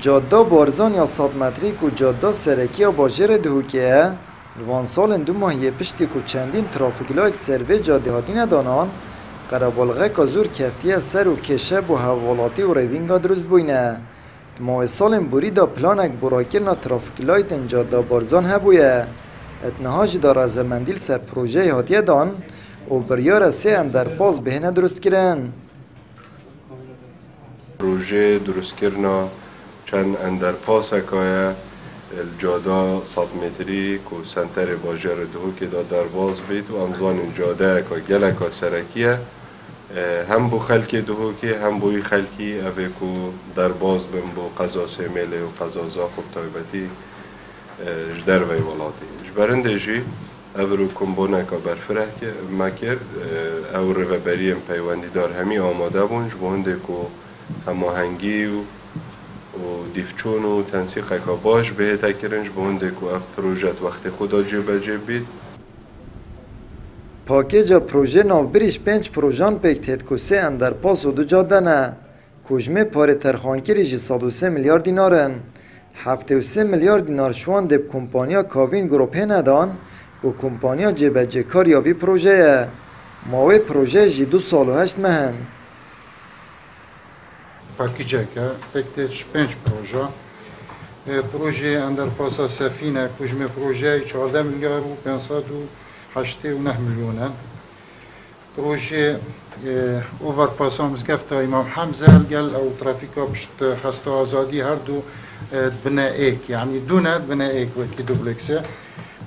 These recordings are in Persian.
جاده بارزان یا 100 متری کو جاده سرکی یا باجر دهوکیه روان سال 2 ماهی پشتی کو چندین ترافیک لایت سروی جاده هاتین دانان قربالغه که زور کفتیه سر و کشه بو حوالاتی و روینگا درست بوینه ماه سال بوری دا پلانک براکرنا ترافیک لایت جاده بارزان هبویه اتنهاج دا رزمندیل سر پروژه هاتیه دان و بریار سه اندرپاس بهنه درست کرن پروژه درست کرنا چند اندرپاس اکایه الجاده 100 متری کو سنتر باجر دهوکی دا درواز بید و امزان جاده اکا گلکا سرکیه هم بو خلکی دهوکی هم بوی خلکی اوه کو درواز بین بو قضا سیمیله و قضا زاخب تایبتی جدر وی ولاتی جبرنده جی او رو کمبونه که برفره مکر او رو بریم پیوندی دار همی آماده بون جبونده که هماهنگی و دیفچون و تنسیق که باش به تکرنج بونده که اف پروژت وقت خدا جبه بید پاکیج پروژه نالبریش 5 پروژان پیکتید که 3 اندرپاس و 2 جاده نه کجمه پاره ترخانکی ریجی 103 میلیارد دینارن 73 میلیارد دینار شوان دب کمپانیا کاوین گروپ ندان که کمپانیا جبه کار یاوی پروژه ماوی پروژه جی 2 سال و 8 مهن پاکیجه که پیکتیج 5 پروژه اندرپاسا سفینه کجمه پروژه 14 میلیارد و 589 میلیونن پروژه اوورپاسا مزگفت امام حمزه گل او ترافیکا پشت خسته آزادی هر دو بنا ایک یعنی دونه بنا ایک وکی دوبلکسه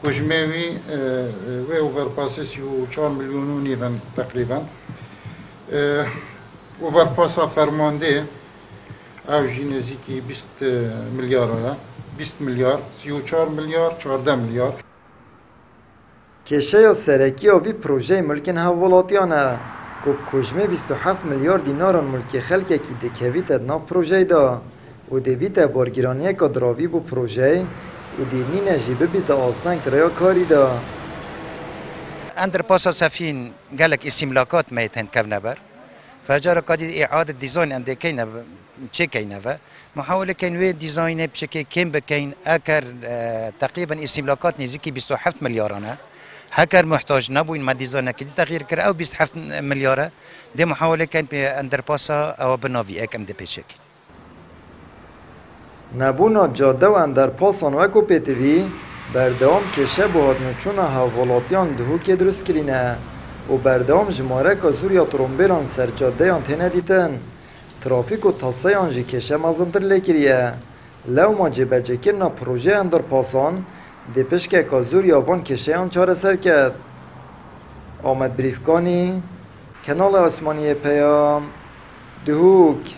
کجمه وی اوورپاسا 34 میلیون و نیون تقریبا اوورپاسا فرمانده او جی نزدیکی 20 میلیارد 20 میلیارد 34 میلیارد 14 میلیارد کشه یا سرکی آوی پروژه ملکن حوالاتیانه که کجمه 27 میلیارد دیناران ملک خلکه که دکویت ادناف پروژه دا و دویت بارگیرانیه که دراوی بو پروژه و دینی نجیبه بیت آستنگ تریا کاری دا اندرپاسا سفین گلک استملاکات میتن کونبر فجار قادی اعاده دیزاین انده کینه چه کینه و محاوله کین وی دیزاین بشکل کم بکین اکر تقریبا استملاکات نزدیکی 27 میلیارانه هکر محتاج نبوین ما دیزاین کدی تغییر کرد او 27 میلیاره ده محاوله کین به اندرپاسا او بناوی اکم ده پیچک نبونا جاده و اندرپاسان وکو پیتوی بردوام کشه بهاد نچون حوالاتیان دهو که درست کرینه و بردوام جماره که زوریا ترومبیران سر جاده آن دیتن ترافیک و تصای آنجی کشه مزنتر لیکریه لو ما جبه جکرنا پروژه اندرپاسان دی پشکه که زوریا وان کشه آن چاره سر کرد آمد بریفکانی کنال آسمانی پیام دهوک